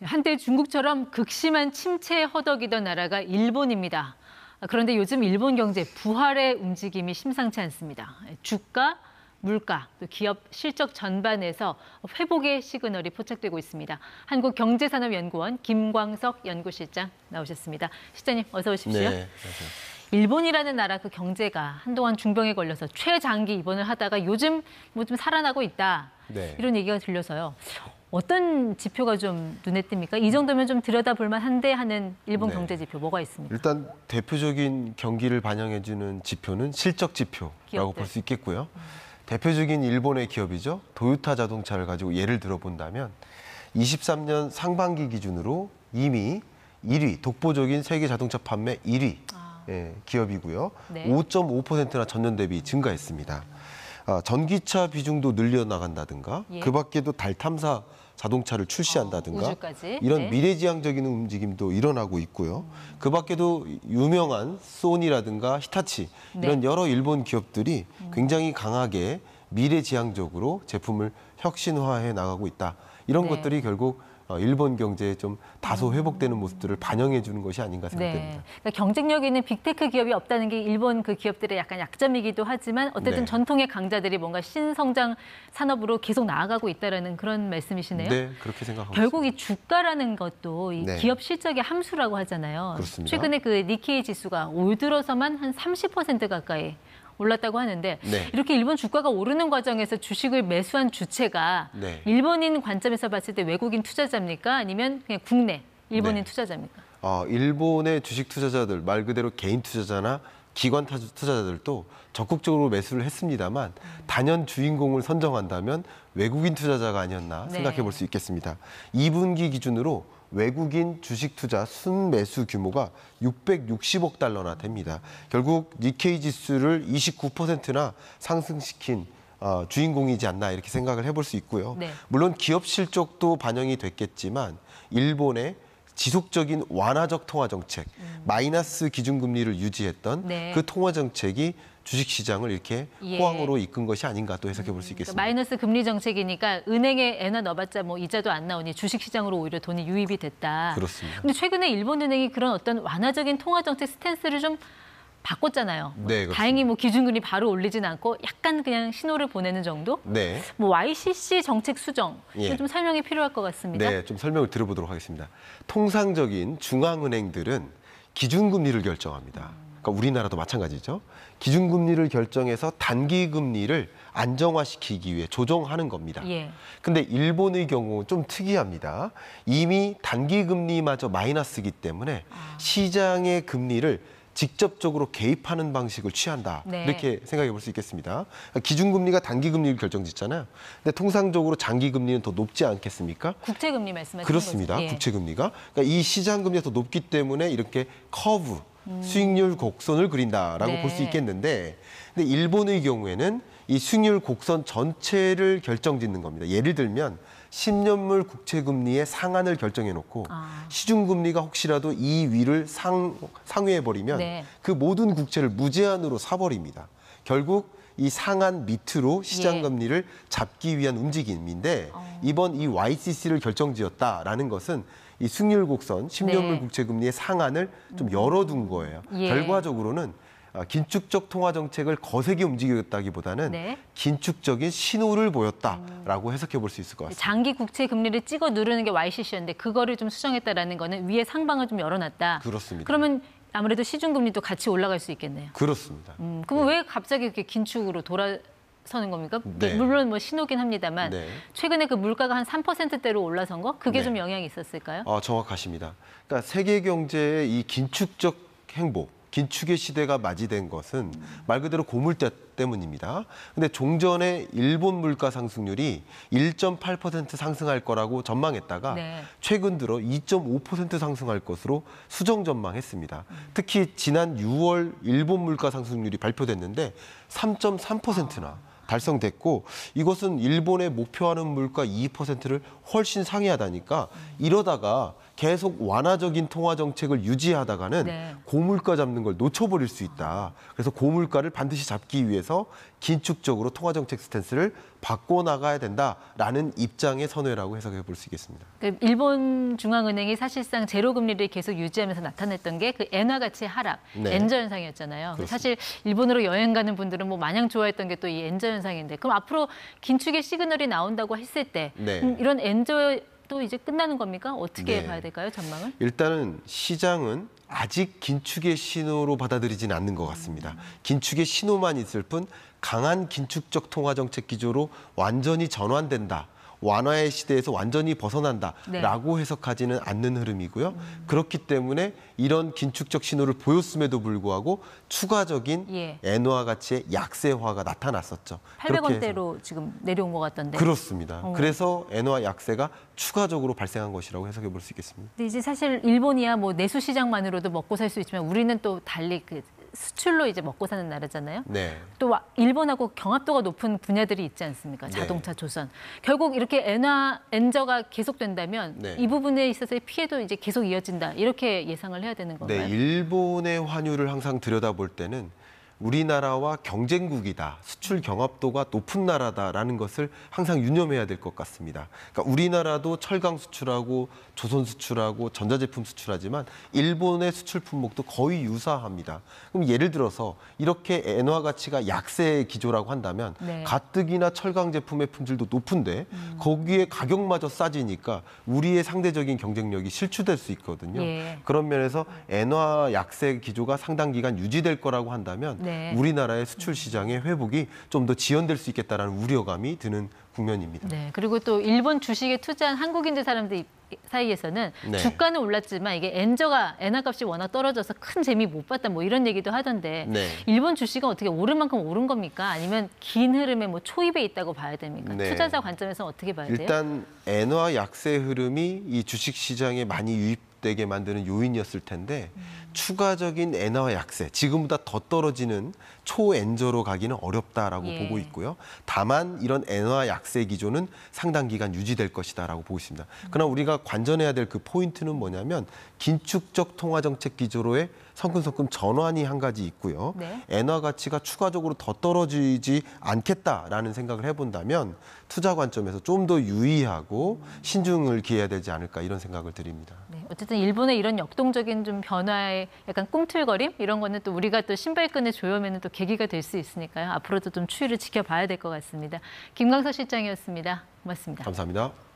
한때 중국처럼 극심한 침체에 허덕이던 나라가 일본입니다. 그런데 요즘 일본 경제 부활의 움직임이 심상치 않습니다. 주가, 물가, 또 기업 실적 전반에서 회복의 시그널이 포착되고 있습니다. 한국경제산업연구원 김광석 연구실장 나오셨습니다. 실장님 어서 오십시오. 네, 안녕하세요. 일본이라는 나라 그 경제가 한동안 중병에 걸려서 최장기 입원을 하다가 요즘 뭐 좀 살아나고 있다. 네. 이런 얘기가 들려서요. 어떤 지표가 좀 눈에 띕니까? 이 정도면 좀 들여다볼 만한데 하는 일본 경제 지표 뭐가 있습니까? 일단 대표적인 경기를 반영해주는 지표는 실적 지표라고 볼 수 있겠고요. 대표적인 일본의 기업이죠. 도요타 자동차를 가지고 예를 들어본다면 23년 상반기 기준으로 이미 1위, 독보적인 세계 자동차 판매 1위 기업이고요. 네. 5.5%나 전년 대비 증가했습니다. 전기차 비중도 늘려나간다든가 그 밖에도 달 탐사 자동차를 출시한다든가 우주까지. 이런 미래지향적인 움직임도 일어나고 있고요. 그 밖에도 유명한 소니라든가 히타치 이런 여러 일본 기업들이 굉장히 강하게 미래지향적으로 제품을 혁신화해 나가고 있다. 이런 것들이 결국 일본 경제에 좀 다소 회복되는 모습들을 반영해 주는 것이 아닌가 생각됩니다. 그러니까 경쟁력 있는 빅테크 기업이 없다는 게 일본 그 기업들의 약간 약점이기도 하지만 어쨌든 전통의 강자들이 뭔가 신성장 산업으로 계속 나아가고 있다는 그런 말씀이시네요. 네, 그렇게 생각하고 결국 있습니다. 이 주가라는 것도 이 기업 실적의 함수라고 하잖아요. 그렇습니다. 최근에 그 니케이 지수가 올 들어서만 한 30% 가까이 올랐다고 하는데 이렇게 일본 주가가 오르는 과정에서 주식을 매수한 주체가 일본인 관점에서 봤을 때 외국인 투자자입니까? 아니면 그냥 국내 일본인 투자자입니까? 일본의 주식 투자자들, 말 그대로 개인 투자자나 기관 투자자들도 적극적으로 매수를 했습니다만 단연 주인공을 선정한다면 외국인 투자자가 아니었나 생각해 볼 수 있겠습니다. 2분기 기준으로 외국인 주식 투자 순매수 규모가 660억 달러나 됩니다. 결국 니케이 지수를 29%나 상승시킨 주인공이지 않나 이렇게 생각을 해볼 수 있고요. 물론 기업 실적도 반영이 됐겠지만 일본의 지속적인 완화적 통화 정책, 마이너스 기준금리를 유지했던 그 통화 정책이 주식시장을 이렇게 호황으로 이끈 것이 아닌가 또 해석해 볼 수 있겠습니다. 그러니까 마이너스 금리 정책이니까 은행에 애나 넣어봤자 뭐 이자도 안 나오니 주식시장으로 오히려 돈이 유입이 됐다. 그렇습니다. 근데 최근에 일본은행이 그런 어떤 완화적인 통화 정책 스탠스를 좀 바꿨잖아요. 다행히 뭐 기준금리 바로 올리진 않고 약간 그냥 신호를 보내는 정도? 뭐 YCC 정책 수정 좀 설명이 필요할 것 같습니다. 네, 좀 설명을 드려보도록 하겠습니다. 통상적인 중앙은행들은 기준금리를 결정합니다. 그러니까 우리나라도 마찬가지죠. 기준금리를 결정해서 단기금리를 안정화시키기 위해 조정하는 겁니다. 근데 일본의 경우 좀 특이합니다. 이미 단기금리마저 마이너스이기 때문에 시장의 금리를 직접적으로 개입하는 방식을 취한다. 이렇게 생각해 볼 수 있겠습니다. 기준금리가 단기금리를 결정짓잖아요. 근데 통상적으로 장기금리는 더 높지 않겠습니까? 국채금리 말씀하시는 그렇습니다. 거죠? 국채금리가. 그러니까 이 시장금리가 더 높기 때문에 이렇게 커브, 수익률 곡선을 그린다라고 볼 수 있겠는데 근데 일본의 경우에는 이 수익률 곡선 전체를 결정짓는 겁니다. 예를 들면 10년물 국채금리의 상한을 결정해놓고 시중금리가 혹시라도 이 위를 상회해버리면 그 모든 국채를 무제한으로 사버립니다. 결국 이 상한 밑으로 시장금리를 잡기 위한 움직임인데 이번 이 YCC를 결정지었다라는 것은 이 수익률 곡선, 10년물 국채금리의 상한을 좀 열어둔 거예요. 결과적으로는 긴축적 통화 정책을 거세게 움직였다기보다는 긴축적인 신호를 보였다라고 해석해 볼 수 있을 것 같습니다. 장기 국채 금리를 찍어 누르는 게 YCC였는데 그거를 좀 수정했다라는 거는 위에 상방을 좀 열어놨다. 그렇습니다. 그러면 아무래도 시중금리도 같이 올라갈 수 있겠네요. 그렇습니다. 그럼 왜 갑자기 이렇게 긴축으로 돌아서는 겁니까? 물론 뭐 신호긴 합니다만 최근에 그 물가가 한 3%대로 올라선 거 그게 좀 영향이 있었을까요? 정확하십니다. 그러니까 세계 경제의 이 긴축적 행보, 긴축의 시대가 맞이된 것은 말 그대로 고물때 때문입니다. 근데 종전에 일본 물가 상승률이 1.8% 상승할 거라고 전망했다가 최근 들어 2.5% 상승할 것으로 수정 전망했습니다. 특히 지난 6월 일본 물가 상승률이 발표됐는데 3.3%나 달성됐고 이것은 일본의 목표하는 물가 2%를 훨씬 상회하다니까 이러다가 계속 완화적인 통화 정책을 유지하다가는 네. 고물가 잡는 걸 놓쳐버릴 수 있다. 그래서 고물가를 반드시 잡기 위해서 긴축적으로 통화 정책 스탠스를 바꿔 나가야 된다라는 입장의 선회라고 해석해 볼 수 있겠습니다. 일본 중앙은행이 사실상 제로 금리를 계속 유지하면서 나타냈던 게 그 엔화 가치의 하락, 네. 엔저 현상이었잖아요. 그렇습니다. 사실 일본으로 여행 가는 분들은 뭐 마냥 좋아했던 게 또 이 엔저 현상인데, 그럼 앞으로 긴축의 시그널이 나온다고 했을 때 네. 이런 엔저도 이제 끝나는 겁니까? 어떻게 네. 봐야 될까요, 전망을? 일단은 시장은 아직 긴축의 신호로 받아들이지는 않는 것 같습니다. 긴축의 신호만 있을 뿐 강한 긴축적 통화 정책 기조로 완전히 전환된다. 완화의 시대에서 완전히 벗어난다라고 해석하지는 않는 흐름이고요. 그렇기 때문에 이런 긴축적 신호를 보였음에도 불구하고 추가적인 엔화 가치의 약세화가 나타났었죠. 800원대로 지금 내려온 것 같던데. 그렇습니다. 그래서 엔화 약세가 추가적으로 발생한 것이라고 해석해 볼 수 있겠습니다. 근데 이제 사실 일본이야 뭐 내수 시장만으로도 먹고 살 수 있지만 우리는 또 달리 그 수출로 이제 먹고 사는 나라잖아요. 네. 또 일본하고 경합도가 높은 분야들이 있지 않습니까? 자동차, 조선. 결국 이렇게 엔저가 계속된다면 네. 이 부분에 있어서의 피해도 이제 계속 이어진다. 이렇게 예상을 해야 되는 건가요? 네, 일본의 환율을 항상 들여다볼 때는 우리나라와 경쟁국이다, 수출 경합도가 높은 나라다라는 것을 항상 유념해야 될 것 같습니다. 그러니까 우리나라도 철강 수출하고 조선 수출하고 전자제품 수출하지만 일본의 수출 품목도 거의 유사합니다. 그럼 예를 들어서 이렇게 엔화 가치가 약세 기조라고 한다면 가뜩이나 철강 제품의 품질도 높은데 거기에 가격마저 싸지니까 우리의 상대적인 경쟁력이 실추될 수 있거든요. 그런 면에서 엔화 약세 기조가 상당 기간 유지될 거라고 한다면 우리나라의 수출 시장의 회복이 좀 더 지연될 수 있겠다라는 우려감이 드는 국면입니다. 네, 그리고 또 일본 주식에 투자한 한국인들 사람들 사이에서는 주가는 올랐지만 이게 엔화 값이 워낙 떨어져서 큰 재미 못 봤다 뭐 이런 얘기도 하던데 일본 주식은 어떻게 오른 만큼 오른 겁니까? 아니면 긴 흐름에 뭐 초입에 있다고 봐야 됩니까? 투자자 관점에서는 어떻게 봐야 돼요? 일단 엔화 약세 흐름이 이 주식 시장에 많이 유입되게 만드는 요인이었을 텐데 추가적인 엔화 약세, 지금보다 더 떨어지는 초엔저로 가기는 어렵다라고 보고 있고요. 다만 이런 엔화 약세 기조는 상당 기간 유지될 것이다라고 보고 있습니다. 그러나 우리가 관전해야 될 그 포인트는 뭐냐면 긴축적 통화 정책 기조로의 성큼성큼 전환이 한 가지 있고요. 엔화 가치가 추가적으로 더 떨어지지 않겠다라는 생각을 해본다면 투자 관점에서 좀 더 유의하고 신중을 기해야 되지 않을까 이런 생각을 드립니다. 어쨌든 일본의 이런 역동적인 좀 변화의 약간 꿈틀거림 이런 거는 또 우리가 또 신발끈을 조여매는 또 계기가 될 수 있으니까요. 앞으로도 좀 추이를 지켜봐야 될 것 같습니다. 김광석 실장이었습니다. 고맙습니다. 감사합니다.